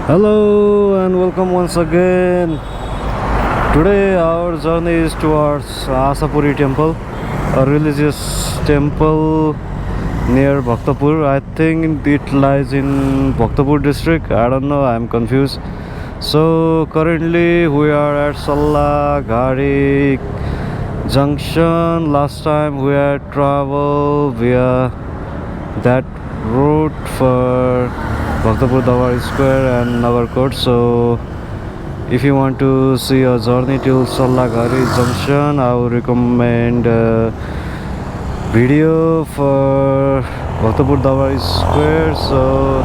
Hello and welcome once again. Today our journey is towards Ashapuri Temple, a religious temple near Bhaktapur. I think it lies in Bhaktapur district. I don't know, I'm confused. So currently we are at Sallaghari junction. Last time we had traveled via that route for Bhaktapur-Dhulikhel Square and Nagarkot. So if you want to see a journey till Sallaghari junction, I would recommend a video for Bhaktapur-Dhulikhel Square. So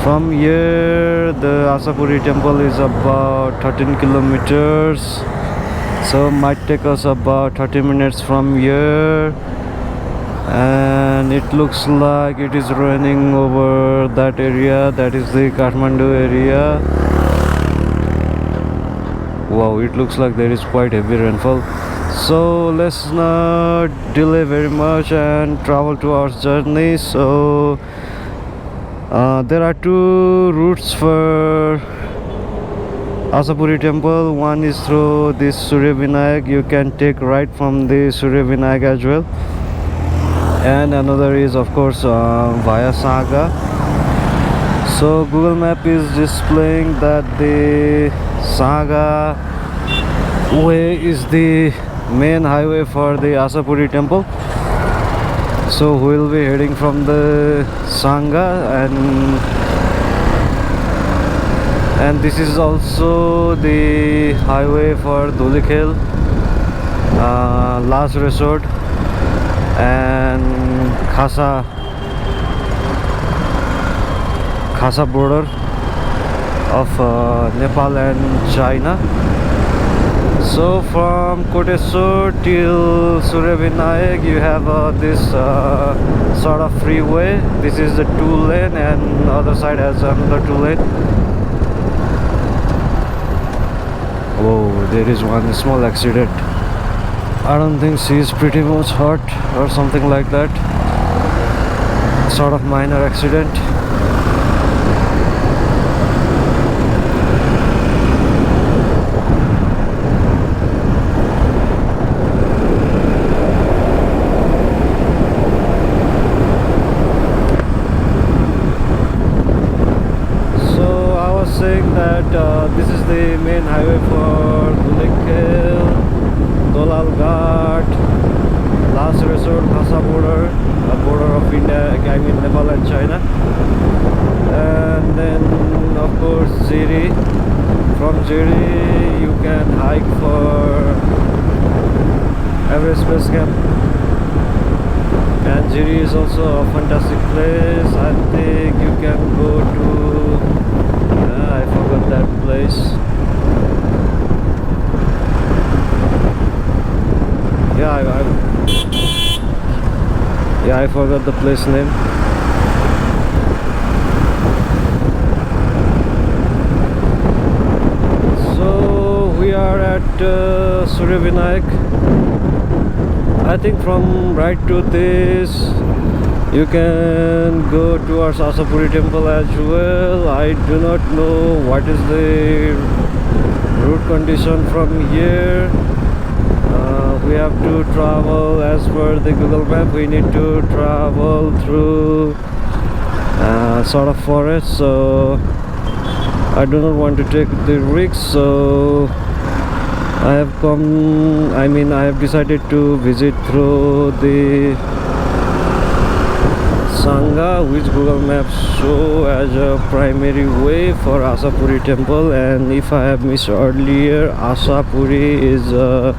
from here the Ashapuri Temple is about 13 kilometers, so might take us about 30 minutes from here. And it looks like it is raining over that area, that is the Kathmandu area. Wow, it looks like there is quite heavy rainfall. So let's not delay very much and travel to our journey. So there are two routes for Ashapuri Temple. One is through this Surya Vinayak. You can take right from the Surya Vinayak as well, and another is of course via Sanga. So Google Map is displaying that the Sanga way is the main highway for the Ashapuri Temple. So we'll be heading from the Sanga, and this is also the highway for Dhulikhel last resort and Khasa border of Nepal and China. So from Kotesur till Surya Vinayak you have this sort of freeway. This is the 2-lane and other side has another 2-lane. Whoa, there is one small accident. I don't think she is pretty much hurt or something like that. Sort of minor accident. So I was saying that this is the main highway for Dhulikhel, Dolal Ghat, last resort Khasa border, a border of India, I mean Nepal and China, and then of course Jiri. From Jiri you can hike for Everest Base Camp, and Jiri is also a fantastic place. I think you can go to I forgot that place. I forgot the place name. So we are at Surya Vinayak. I think from right to this you can go towards Ashapuri Temple as well. I do not know what is the route condition from here. We have to travel as per the Google Map. We need to travel through sort of forest, so I do not want to take the risk. So I have decided to visit through the Sanga, which Google Maps show as a primary way for Ashapuri Temple. And if I have missed earlier, Ashapuri is a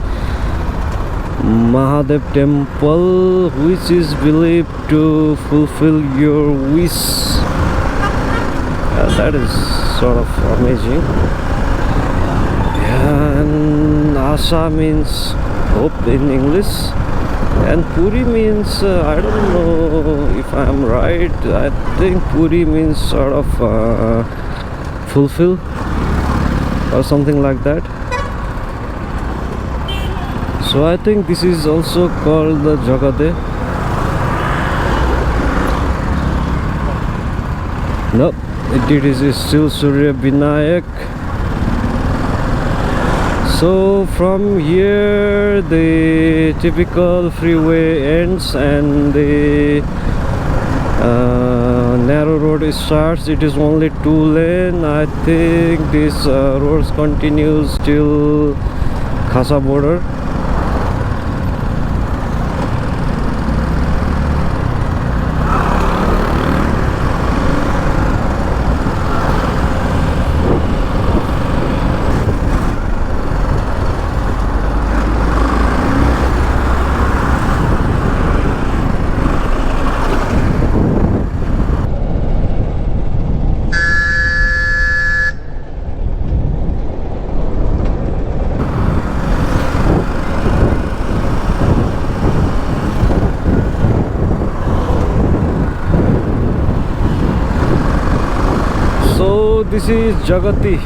Mahadev temple which is believed to fulfill your wish. That is sort of amazing. And Asha means hope in English, and Puri means I don't know if I am right. I think Puri means sort of fulfill or something like that. So I think this is also called the Jagade. Nope, it is still Surya Vinayak. So from here the typical freeway ends and the narrow road starts. It is only 2-lane. I think this road continues till Khasa border. So this is Jagati.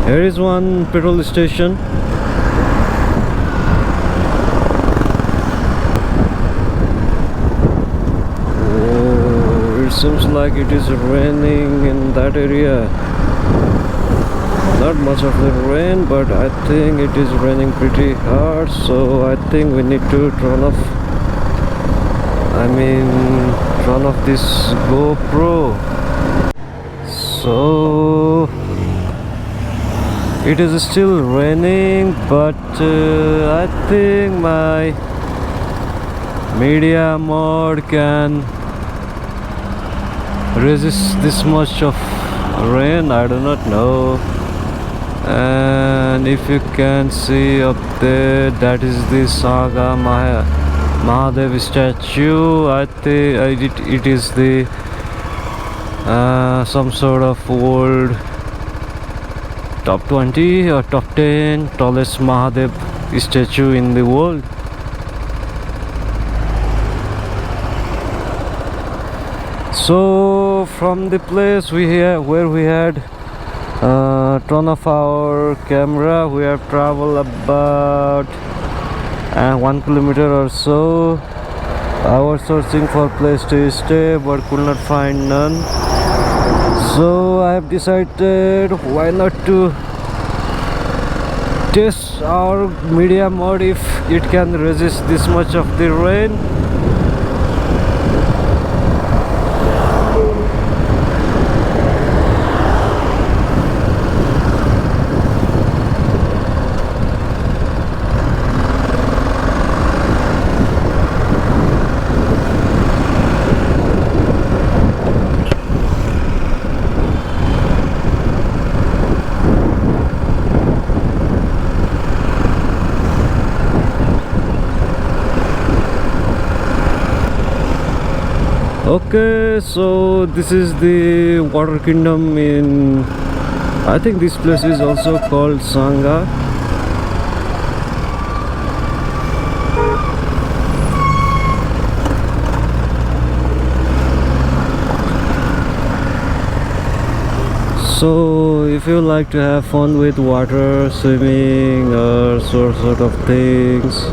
Here is one petrol station. Seems like it is raining in that area. Not much of the rain, but I think it is raining pretty hard, so I think we need to turn off this GoPro. So it is still raining, but I think my media mode can resist this much of rain. I do not know. And if you can see up there, that is the Sanga Mahadev statue. I think it is the some sort of world top 20 or top 10 tallest Mahadev statue in the world. So from the place where we had turned off our camera, we have traveled about 1 kilometer or so. I was searching for a place to stay but could not find none. So I have decided why not to test our media mode if it can resist this much of the rain. Okay, so this is the water kingdom in, I think this place is also called Sanga. So if you like to have fun with water, swimming or sort of things,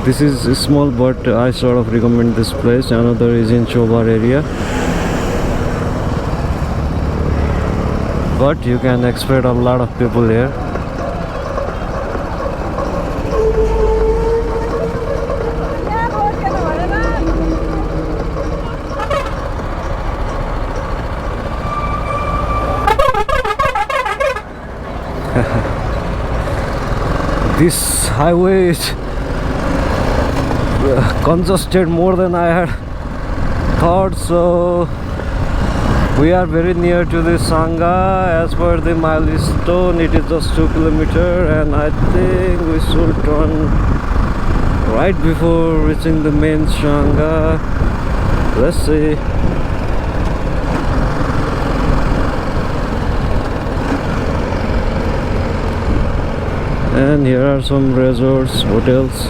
this is small, but I sort of recommend this place. Another is in Chobar area, but you can expect a lot of people here. This highway is congested more than I had thought, so we are very near to the Sanga. As per the milestone, it is just 2 kilometers, and I think we should turn right before reaching the main Sanga. Let's see. And here are some resorts, hotels.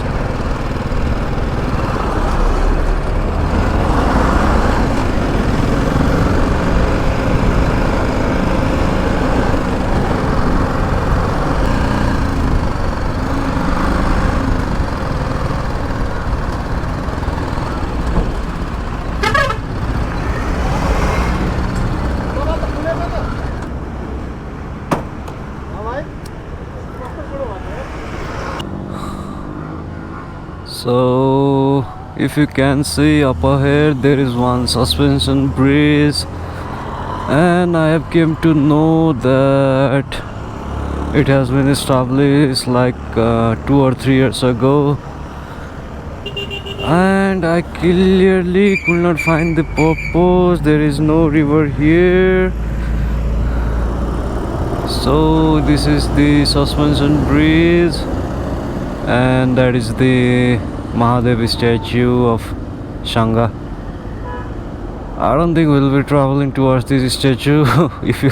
So if you can see up ahead, there is one suspension bridge, and I have came to know that it has been established like 2 or 3 years ago, and I clearly could not find the purpose. There is no river here. So this is the suspension bridge, and that is the Mahadev statue of Sanga. I don't think we'll be traveling towards this statue. If you,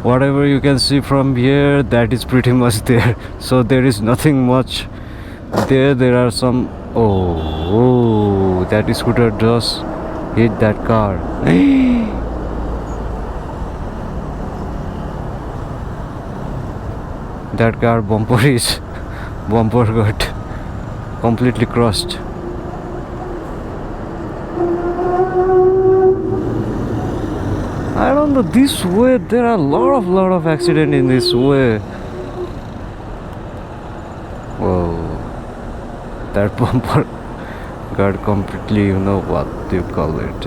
whatever you can see from here, that is pretty much there. So there is nothing much there. There are some. Oh, that scooter just hit that car. That car bumper got completely crushed. I don't know, this way there are a lot of accidents in this way. Whoa, that bumper got completely, you know what do you call it?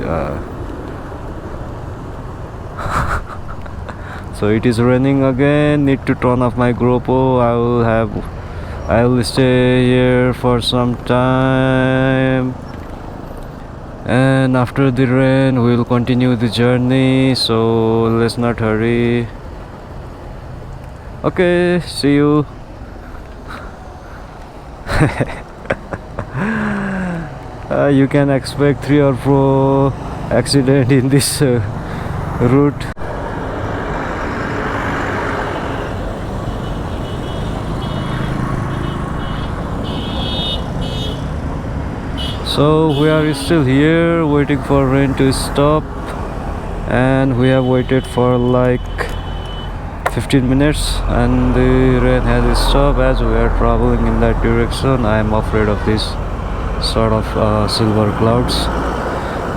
So it is raining again. Need to turn off my GoPro. I will stay here for some time, and after the rain we will continue the journey. So let's not hurry. Okay, see you. You can expect 3 or 4 accidents in this route. So we are still here waiting for rain to stop, and we have waited for like 15 minutes and the rain has stopped. As we are traveling in that direction, I am afraid of this sort of silver clouds.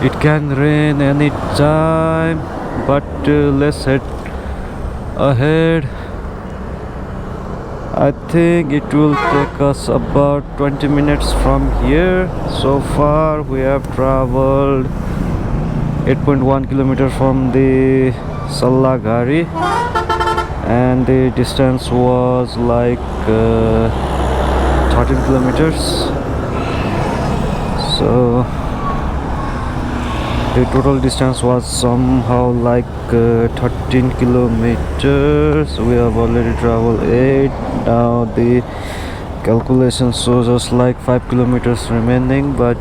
It can rain any time, but let's head ahead. I think it will take us about 20 minutes from here. So far we have traveled 8.1 kilometers from the Sallaghari, and the distance was like 13 kilometers. So the total distance was somehow like 13 kilometers. We have already traveled 8. Now the calculation shows us like 5 kilometers remaining, but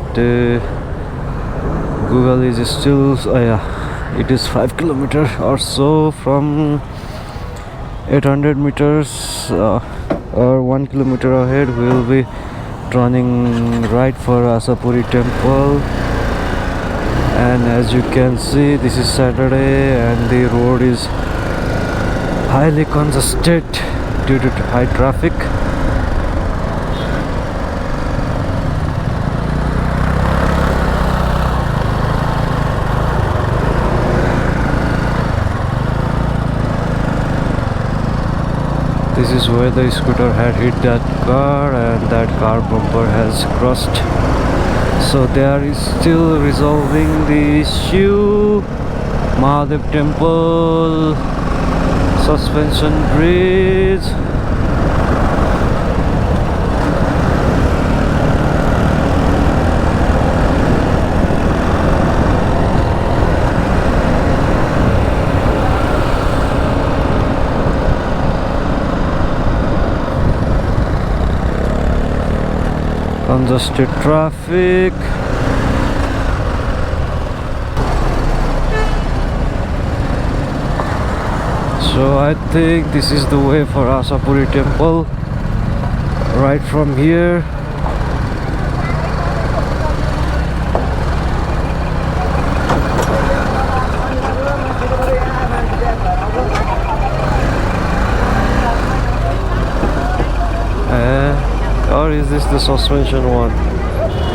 Google is still it is 5 kilometers or so from 800 meters or 1 kilometer ahead. We will be turning right for Ashapuri Temple. And as you can see, this is Saturday and the road is highly congested due to high traffic. This is where the scooter had hit that car, and that car bumper has crushed. So they are still resolving the issue. Mahadev Temple, suspension bridge. Congested traffic. So I think this is the way for Ashapuri Temple. Right from here. Or is this the suspension one?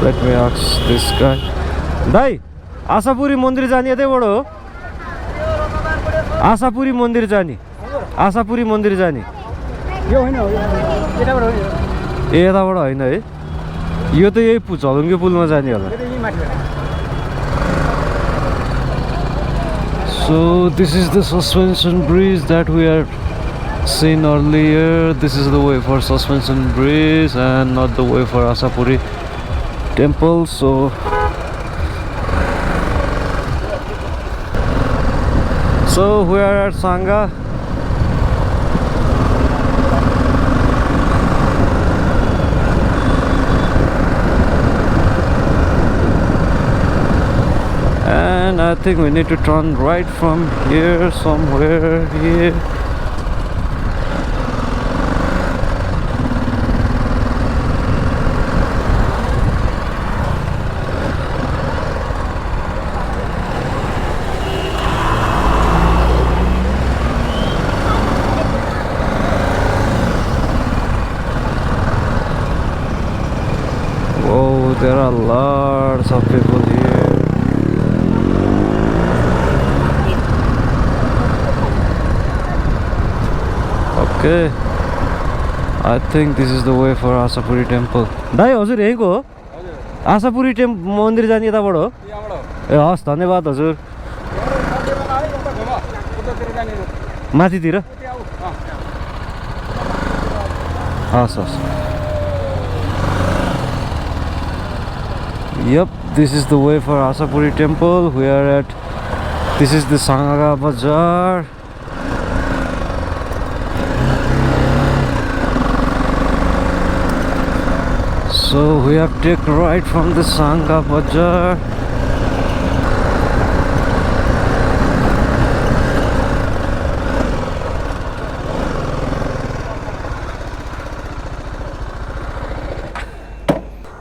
Let me ask this guy. Dai, Ashapuri Mandir jani यतैबाट हो? Ashapuri Mandir jani. Ashapuri Mandir jani. यो हैन हो, यताबाट हो। ए यताबाट हैन है? यो त यही झलुङ्गे पुलमा जाने होला. So this is the suspension bridge that we are seen earlier. This is the way for suspension bridge and not the way for Ashapuri Temple. So we are at Sanga. And I think we need to turn right from here, somewhere here. Whoa, there are lots of people here. Okay, I think this is the way for Ashapuri Temple. Dai, हजुर यहीँको हो? आशापुरी मन्दिर जाने यताबाट हो? ए हस्, धन्यवाद हजुर. माथितिर? हस् हस्. Yep, this is the way for Ashapuri Temple. We are at, this is the Sanga Bazaar. So we have to take right from the Sanga Bazaar.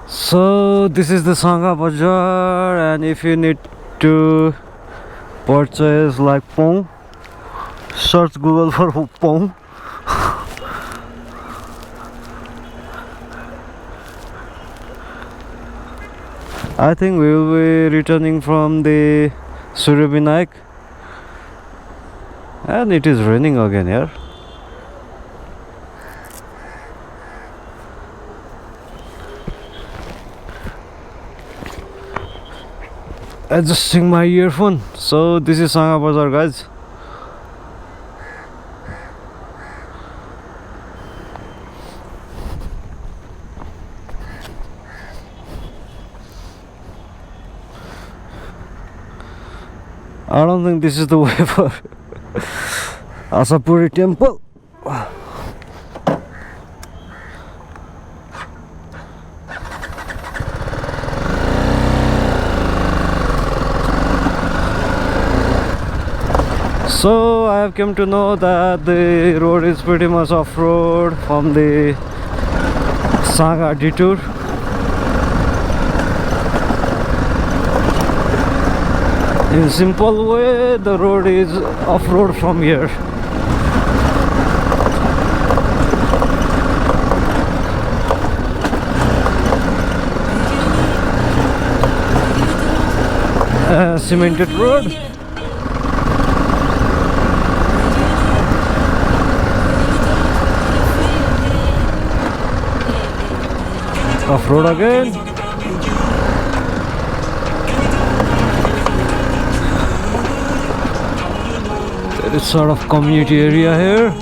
So this is the Sanga Bazaar, and if you need to purchase like pong, search Google for pong. I think we will be returning from the Surya, and it is raining again here. Adjusting my earphone. So this is Sanga Bazaar, guys. I don't think this is the way for Ashapuri Temple. So I have come to know that the road is pretty much off-road from the Sanga detour. In simple way, the road is off-road from here. Cemented road. Off-road again. There is sort of community area here.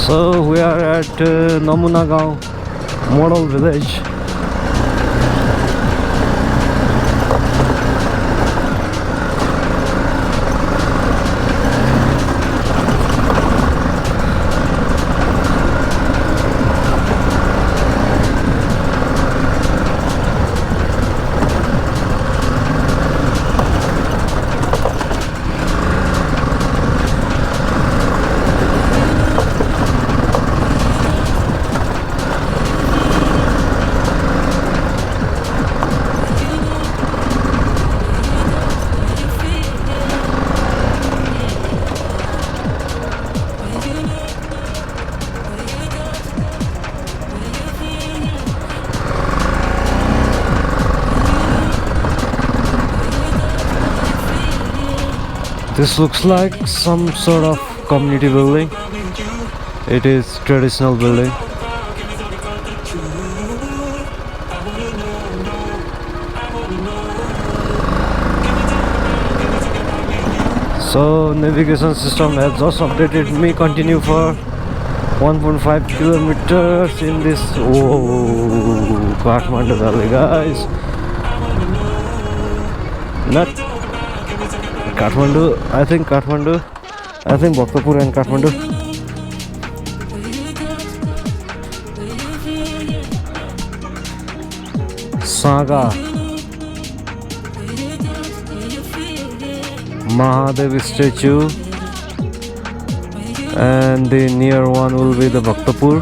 So we are at Namunagaon Model Village. This looks like some sort of community building. It is traditional building. So navigation system has just updated me. Continue for 1.5 kilometers in this Kathmandu Valley, guys. Not Kathmandu. I think Bhaktapur and Kathmandu. Sanga, Mahadev statue, and the near one will be the Bhaktapur,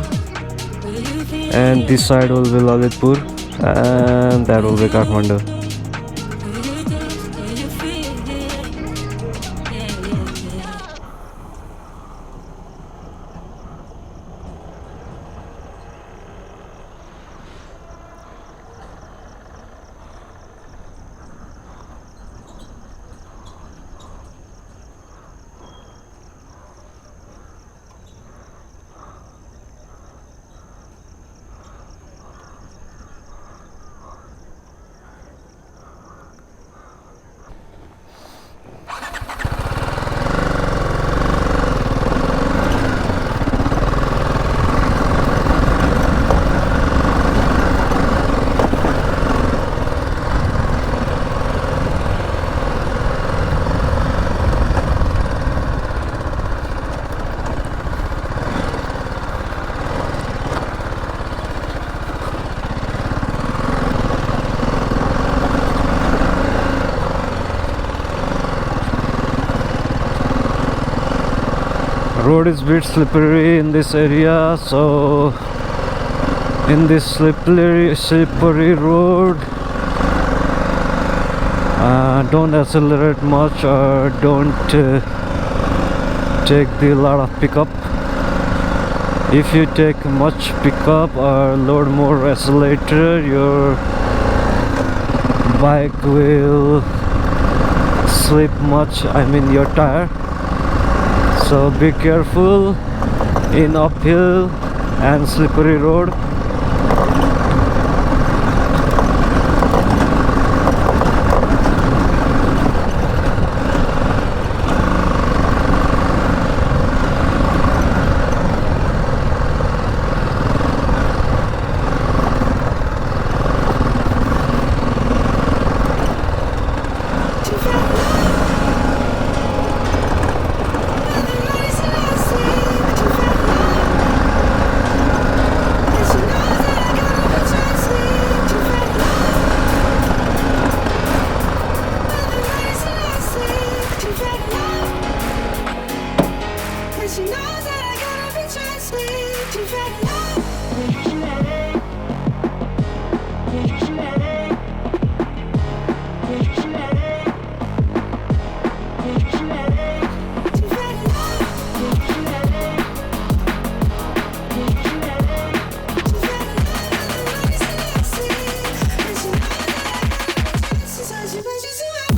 and this side will be Lalitpur, and that will be Kathmandu. Road is a bit slippery in this area, so in this slippery road, don't accelerate much or don't take the lot of pickup. If you take much pickup or load more accelerator, your bike will slip much, I mean your tire. So be careful in uphill and slippery road.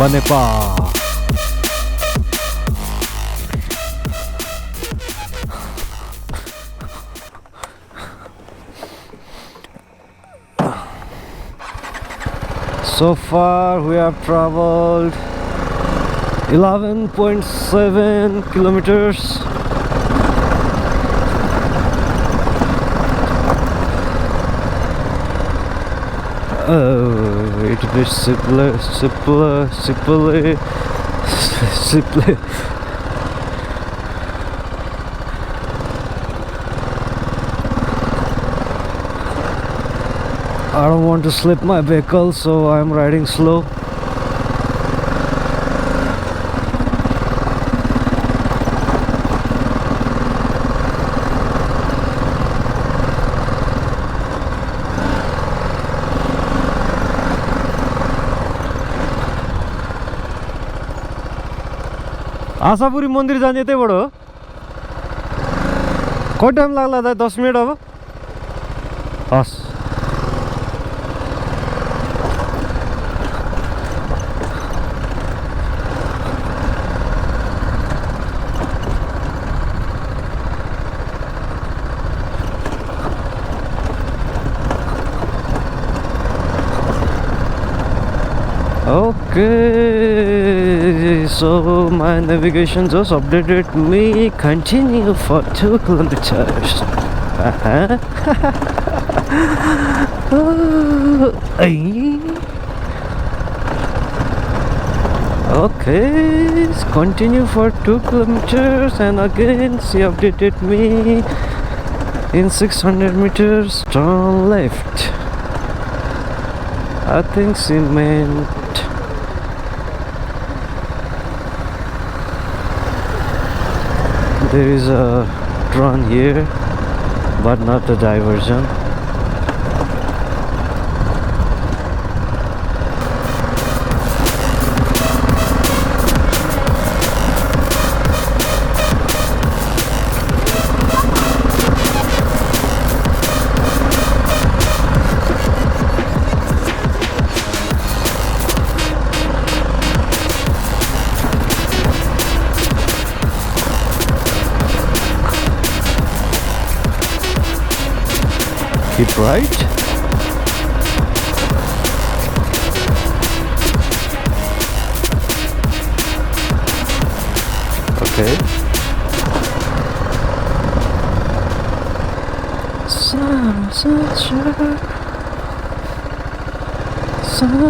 Nepal. So far we have traveled 11.7 kilometers. It is simple. I don't want to slip my vehicle, so I'm riding slow. Ashapuri मन्दिर जाने यतैबाट हो कति time लाग्ला दाइ 10 minute अब हस् Okay, so my navigation just updated me. Continue for 2 kilometers. Ay. Okay, continue for 2 kilometers, and again she updated me. In 600 meters, turn left. I think she meant there is a turn here, but not the diversion. Keep right. Okay. Sanga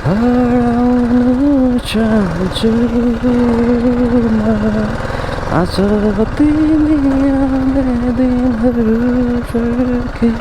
आउनु चाहन्छु आज तिमी आउने दिनहरू फर्किरहेछु.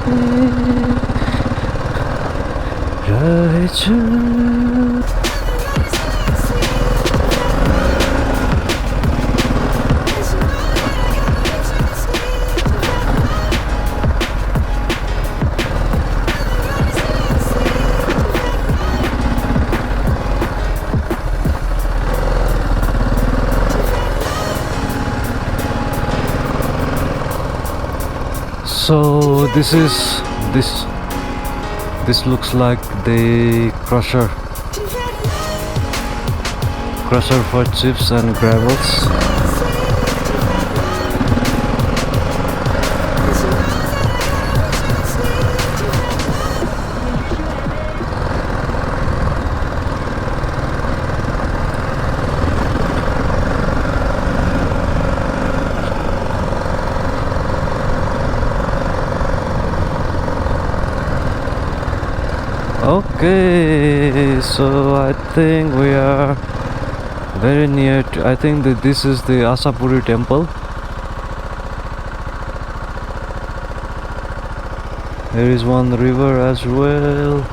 So this looks like the crusher for chips and gravels. Okay, so I think we are very near to, I think that this is the Ashapuri Temple. There is one river as well.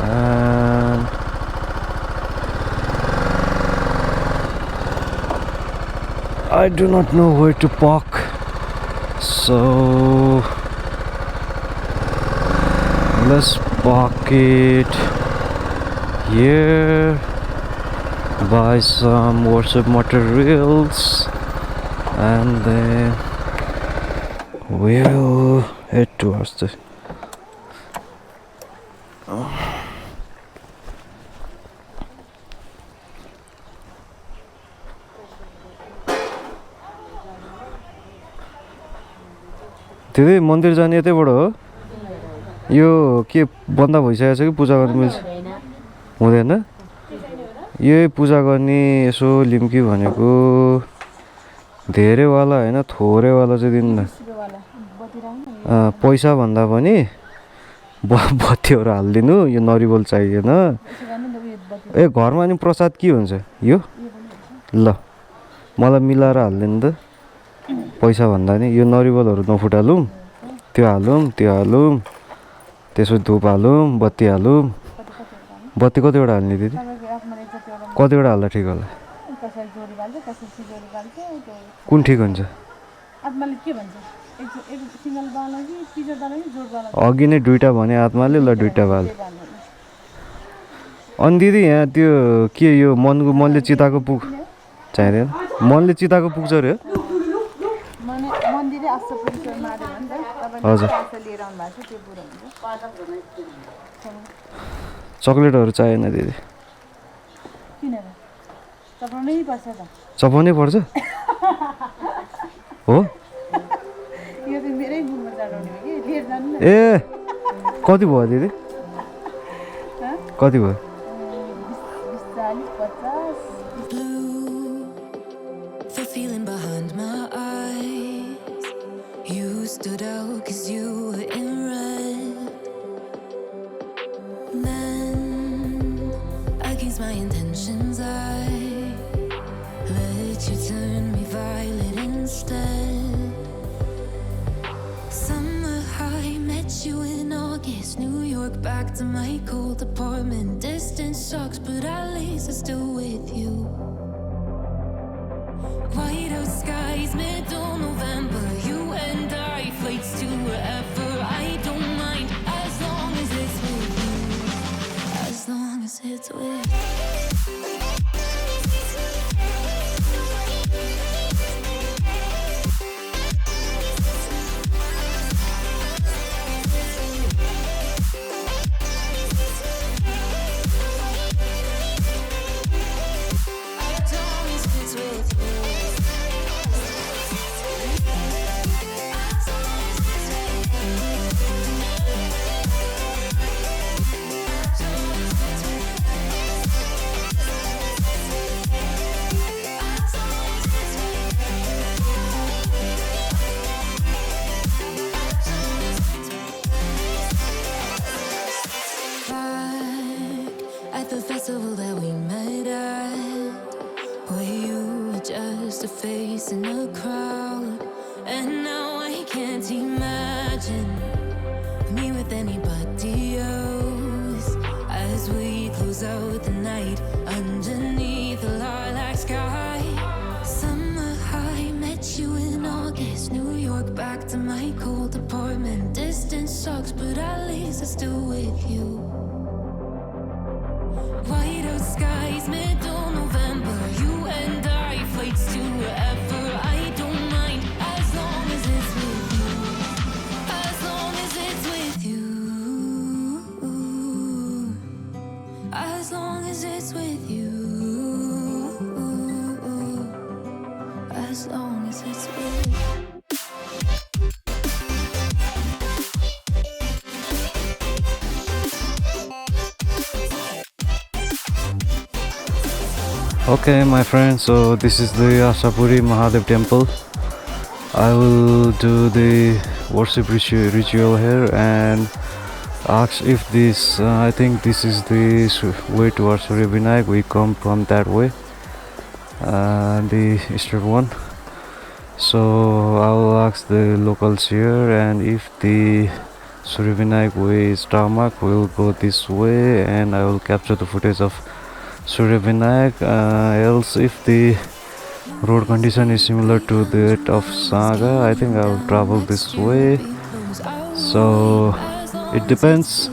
And I do not know where to park. So let's park it here, buy some worship materials, and then we'll head towards the दिदी मन्दिर जाने यतैबाट हो. यो के बन्द भइसकेको छ कि पूजा गर्न मिल्छ हुँदैन. यही पूजा गर्ने यसो लिम्की भनेको धेरैवाला हैन थोरैवाला चाहिँ दिन्न. पैसा भन्दा पनि बत्तीहरू हालिदिनु. यो नरिवल चाहिएन. ए घरमा नि प्रसाद के हुन्छ यो. ल मलाई मिलाएर हालिदिनु त. पैसा भन्दा नि यो नरिवलहरू नफुटालौँ. त्यो हालौँ त्यसो धुप हालौँ बत्ती हालौँ. बत्ती कतिवटा हाल्ने दिदी. कतिवटा हाल्दा ठिक होला. कुन ठिक हुन्छ. अघि नै दुईटा भने आत्माले ल दुईटा बाल. अनि दिदी यहाँ त्यो के यो मनले चिताको पुग चाहिँदैन. मनले चिताको पुग्छ अरे. हजुर चक्लेटहरू चाहिएन दिदी. चपाउनै पर्छ हो. ए कति भयो दिदी कति भयो The feeling behind my eyes, you stood out 'cause you were in red. Then, against my intentions, I let you turn me violet instead. Summer high, met you in August, New York, back to my cold apartment. Distance sucks, but at least I'm still with you. White out skies, middle November, you and I, flights to wherever. I don't mind, as long as it's with you. As long as it's with you. At the festival that we met at, where you were just a face in a crowd, and now I can't imagine me with anybody else. As we close out the night underneath the lilac sky. Summer high, met you in August, New York, back to my cold apartment. Distance sucks, but at least I'm still with you. White out skies, middle November, you and I, flights to wherever. I don't mind, as long as it's with you. As long as it's with you. As long as it's with you. As long as it's with you. Okay, my friends, so this is the Ashapuri Mahadev temple. I will do the worship ritual here and ask if this I think this is the way towards Surya Vinayak. We come from that way, the eastern one. So I will ask the locals here, and if the Surya Vinayak way is tarmac, we will go this way and I will capture the footage of Surya Vinayak. Else if the road condition is similar to that of Sanga, I think I will travel this way. So it depends,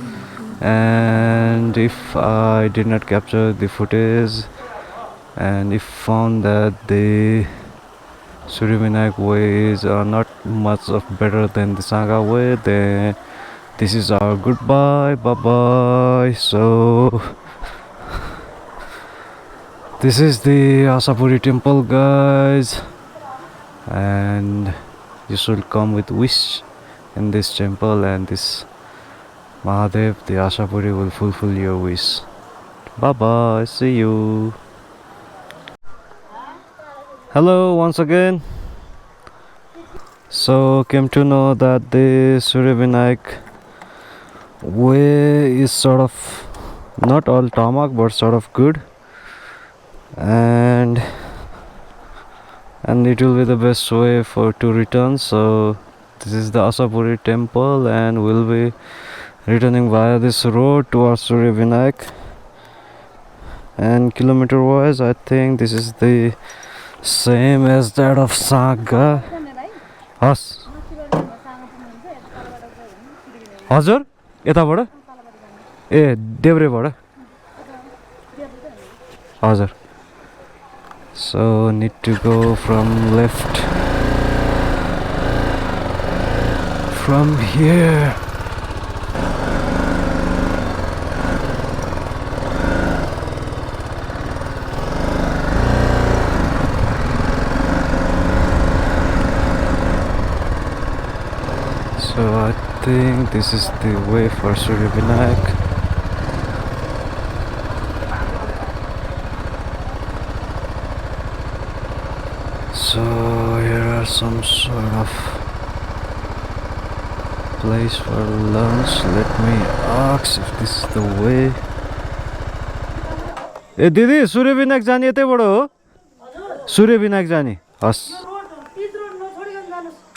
and if I did not capture the footage and if found that the Surya Vinayak way is not much of better than the Sanga way, then this is our goodbye, bye bye. So this is the Ashapuri temple, guys, and you should come with wish in this temple, and this Mahadev, the Ashapuri, will fulfill your wish. Bye bye, see you. Hello once again. So came to know that the Surya Vinayak way is sort of not all tarmac but sort of good, and it will be the best way for to return. So this is the Ashapuri temple, and we'll be returning via this road towards Surya Vinayak. And kilometer wise, I think this is the same as that of Sanga. Has हजुर यताबाट ए देब्रेबाट हजुर. So need to go from left from here. So I think this is the way for Surya Vinayak. So here are some sort of place for lunch. Let me ask if this is the way. ए दिदी सूर्य विनायक जाने यतैबाट हो? सूर्य विनायक जाने. हस्.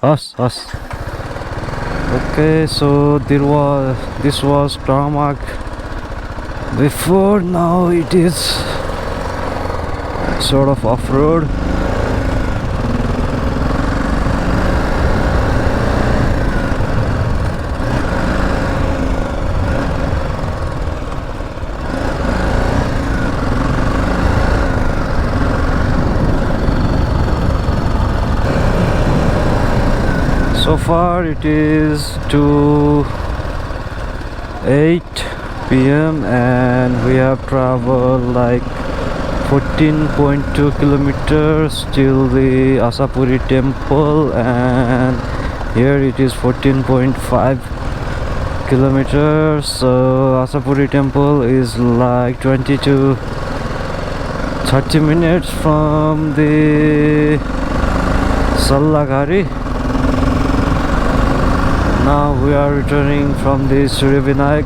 हस् हस्. Okay, so this was tarmac before. Now it is sort of off-road. So far it is 8 p.m. and we have traveled like 14.2 kilometers till the Ashapuri Temple, and here it is 14.5 kilometers. So Ashapuri Temple is like 20 to 30 minutes from the Sallaghari. Now we are returning from the Surya Vinayak.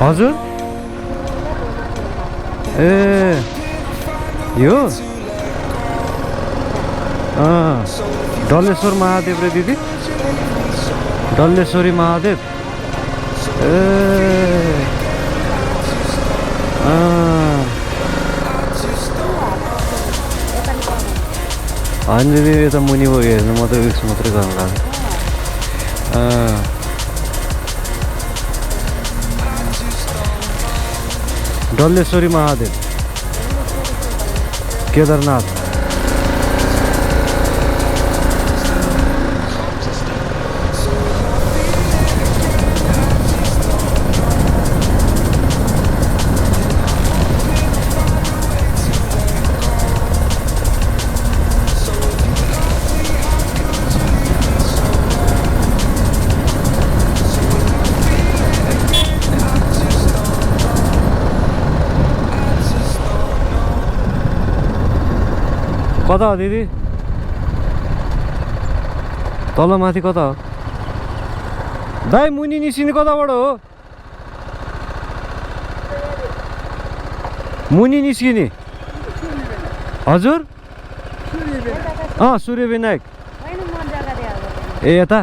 हजुर ए यो डल्लेश्वर महादेव रे दिदी डल्लेश्वरी महादेव ए होइन दिदी यता मुनि भयो हेर्नु मात्रै रिक्स मात्रै गर्नु लाग्यो डल्लेश्वरी महादेव केदारनाथ कता हो दिदी तल माथि कता हो दाइ मुनि निस्किने कताबाट हो मुनि निस्किने हजुर सूर्य विनायक ए यता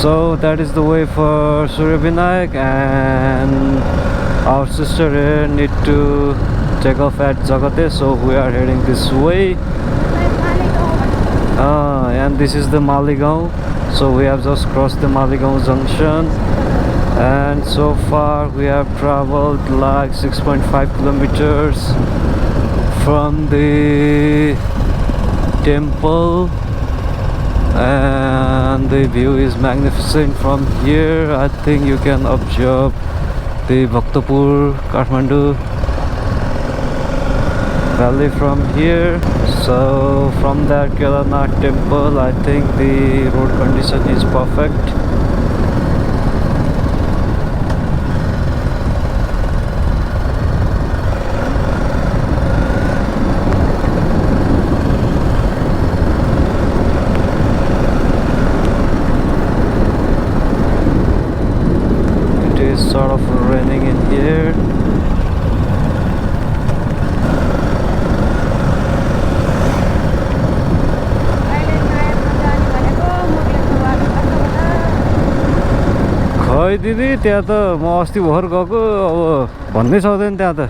So that is the way for Surya Vinayak, and our sister here need to take off at Jagate, so we are heading this way. And this is the Maligaon, so we have just crossed the Maligaon junction, and so far we have traveled like 6.5 kilometers from the temple. And the view is magnificent from here. I think you can observe the Bhaktapur Kathmandu valley from here. So from that Kedarnath temple, I think the road condition is perfect. Sort of raining in here. खै दिदी त्यहाँ त म अस्ति भर्खर गएको अब भन्नै सक्दैन त्यहाँ त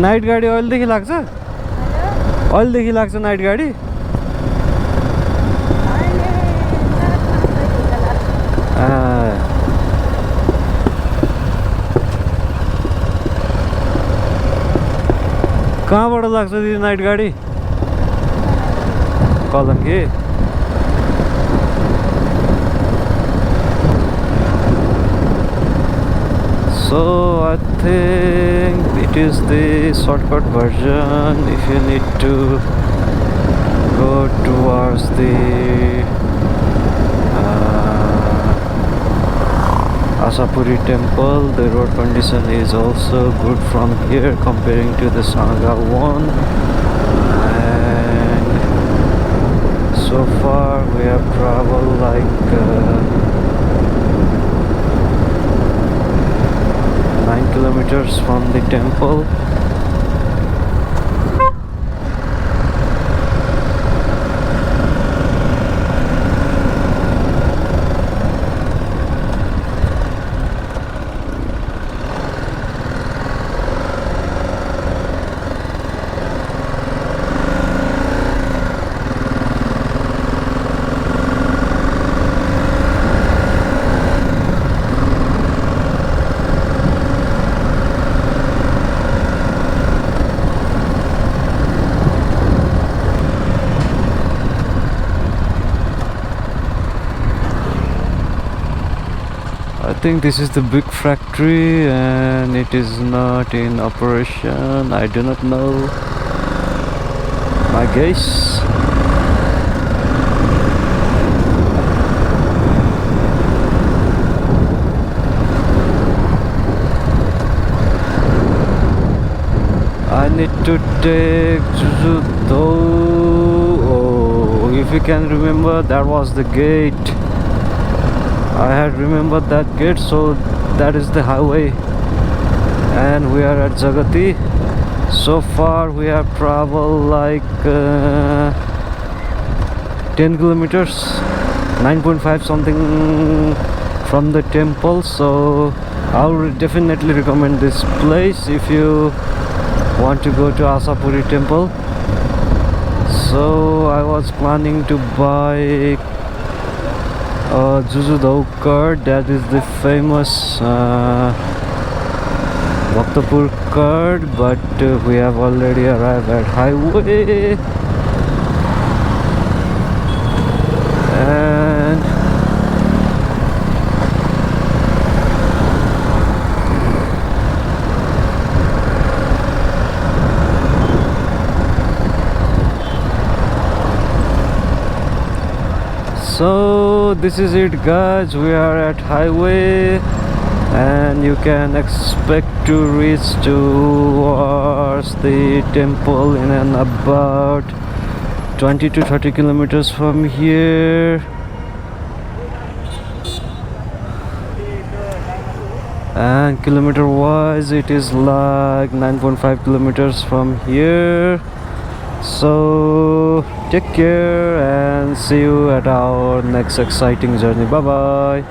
नाइट गाडी अहिलेदेखि लाग्छ अहिलेदेखि लाग्छ नाइट गाडी कहाँबाट लाग्छ दिदी नाइट गाडी Kalanki So I think it is the shortcut version if you need to go towards the Ashapuri Temple. The road condition is also good from here comparing to the Sanga one, and so far we have traveled like 9 kilometers from the temple. I think this is the big factory and it is not in operation. I do not know. I guess. I need to take Jujudo. Oh, if you can remember, that was the gate. I had remembered that gate, so that is the highway, and we are at Jagati. So far we have traveled like 10 kilometers, 9.5 something from the temple. So I would definitely recommend this place if you want to go to Ashapuri Temple. So I was planning to buy Juju card, that is the famous Bhaktapur card, but we have already arrived at highway. And so this is it, guys. We are at highway, and you can expect to reach towards the temple in an about 20 to 30 kilometers from here. And kilometer wise it is like 9.5 kilometers from here. So take care and see you at our next exciting journey. Bye bye.